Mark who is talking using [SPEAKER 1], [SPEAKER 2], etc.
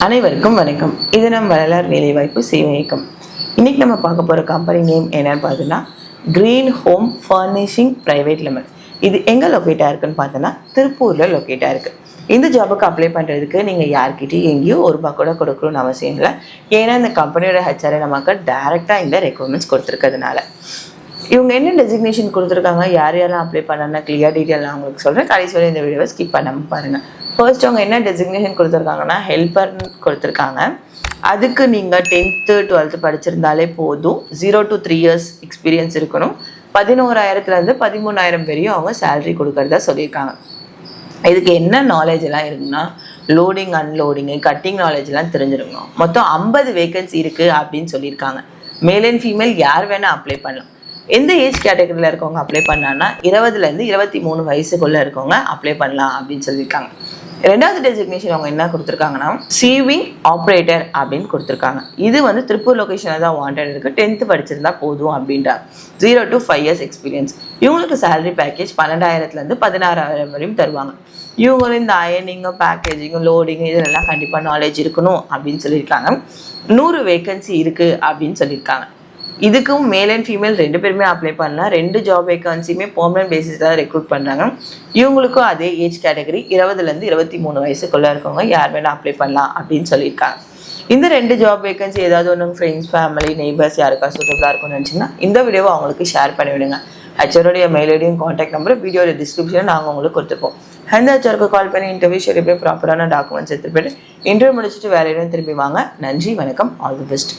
[SPEAKER 1] அனைவருக்கும் வணக்கம். இது நம்ம வள்ளலார் வேலைவாய்ப்பு சேவை இயக்கம். இன்னைக்கு நம்ம பார்க்க போகிற கம்பெனி நேம் என்னன்னு பார்த்தோன்னா green home furnishing private limit. இது எங்கே லொக்கேட்டாக இருக்குன்னு பார்த்தோன்னா திருப்பூரில் லொக்கேட்டாக இருக்குது. இந்த ஜாபுக்கு அப்ளை பண்ணுறதுக்கு நீங்கள் யார்கிட்டையும் எங்கேயோ ₹1 கூட கொடுக்கணும்னு அவசியம் இல்லை. ஏன்னா இந்த கம்பெனியோட ஹெச்ஆர்ஐ நமக்கு டேரெக்டாக இந்த ரெக்வயர்மெண்ட்ஸ் கொடுத்துருக்கிறதுனால இவங்க என்ன டெசிக்னேஷன் கொடுத்துருக்காங்க, யார் யாரெல்லாம் அப்ளை பண்ணாங்கன்னா கிளியர் டீட்டெயில் நான் உங்களுக்கு சொல்கிறேன். கடைசி வரை இந்த வீடியோவை ஸ்கிப் பண்ணாமல் பாருங்கள். ஃபர்ஸ்ட் அவங்க என்ன டெசிக்னேஷன் கொடுத்துருக்காங்கன்னா ஹெல்ப்பர்னு கொடுத்துருக்காங்க. அதுக்கு நீங்கள் 10th 12th படிச்சிருந்தாலே போதும். 0 to 3 years எக்ஸ்பீரியன்ஸ் இருக்கணும். 11,000 13,000 வரையும் அவங்க சேலரி கொடுக்கறதா சொல்லியிருக்காங்க. இதுக்கு என்ன நாலேஜ் எல்லாம் இருக்குன்னா லோடிங் அன்லோடிங்கு கட்டிங் நாலேஜ்லாம் தெரிஞ்சிருக்கணும். மொத்தம் 50 வேகன்சி இருக்குது அப்படின்னு சொல்லியிருக்காங்க. மேல் அண்ட் ஃபீமேல் யார் வேணால் அப்ளை பண்ணலாம். எந்த ஏஜ் கேட்டகரியில் இருக்கவங்க அப்ளை பண்ணான்னா 20 to 23 வயசுக்குள்ளே இருக்கவங்க அப்ளை பண்ணலாம் அப்படின்னு சொல்லியிருக்காங்க. ரெண்டாவது டெசிக்னேஷன் அவங்க என்ன கொடுத்துருக்காங்கன்னா சீவிங் ஆப்ரேட்டர் அப்படின்னு கொடுத்துருக்காங்க. இது திருப்பூர் லொக்கேஷனில் தான் வாண்டட் இருக்குது. 10th படிச்சிருந்தா போதும் அப்படின்றாங்க. 0 to 5 years எக்ஸ்பீரியன்ஸ். இவங்களுக்கு சேலரி பேக்கேஜ் 12,000 16,000 வரையும் தருவாங்க. இவங்களும் இந்த அயனிங்கு பேக்கேஜிங்கு லோடிங்கு இதெல்லாம் கண்டிப்பாக நாலேஜ் இருக்கணும் அப்படின்னு சொல்லியிருக்காங்க. 100 வேகன்சி இருக்குது அப்படின்னு சொல்லியிருக்காங்க. இதுக்கும் மேல் அண்ட் ஃபீமேல் 2 பேருமே அப்ளை பண்ணலாம். 2 ஜாப் வேகன்சியுமே பெர்மனன்ட் பேசிஸ் தான் ரெக்ரூட் பண்ணுறாங்க. இவங்களுக்கும் அதே ஏஜ் கேட்டகரி 20 to 23 வயசுக்குள்ளே இருக்கவங்க யார் வேணால் அப்ளை பண்ணலாம் அப்படின்னு சொல்லியிருக்காங்க. இந்த 2 ஜாப் வேகன்சி ஏதாவது ஒன்று ஃப்ரெண்ட்ஸ் ஃபேமிலி நெய்பர்ஸ் யாருக்கா சூட்டபுளாக இருக்கும்னு நினச்சிங்கன்னா இந்த வீடியோவை அவங்களுக்கு ஷேர் பண்ணி விடுங்க. ஹெச்ஆரோடைய மெயில் ஐடியும் காண்டாக்ட் நம்பர் வீடியோட டிஸ்கிரிப்ஷனில் நாங்கள் உங்களுக்கு கொடுத்துருப்போம். அந்த ஹெச்ஆருக்கு கால் பண்ணி இன்டர்வியூ ஷெடியூல் ப்ராப்பரான டாக்குமெண்ட்ஸ் எடுத்துகிட்டு போய்ட்டு இன்டர்வியூ முடிச்சுட்டு வேலையிடம் திரும்பி வாங்க. நன்றி, வணக்கம், ஆல் தி பெஸ்ட்.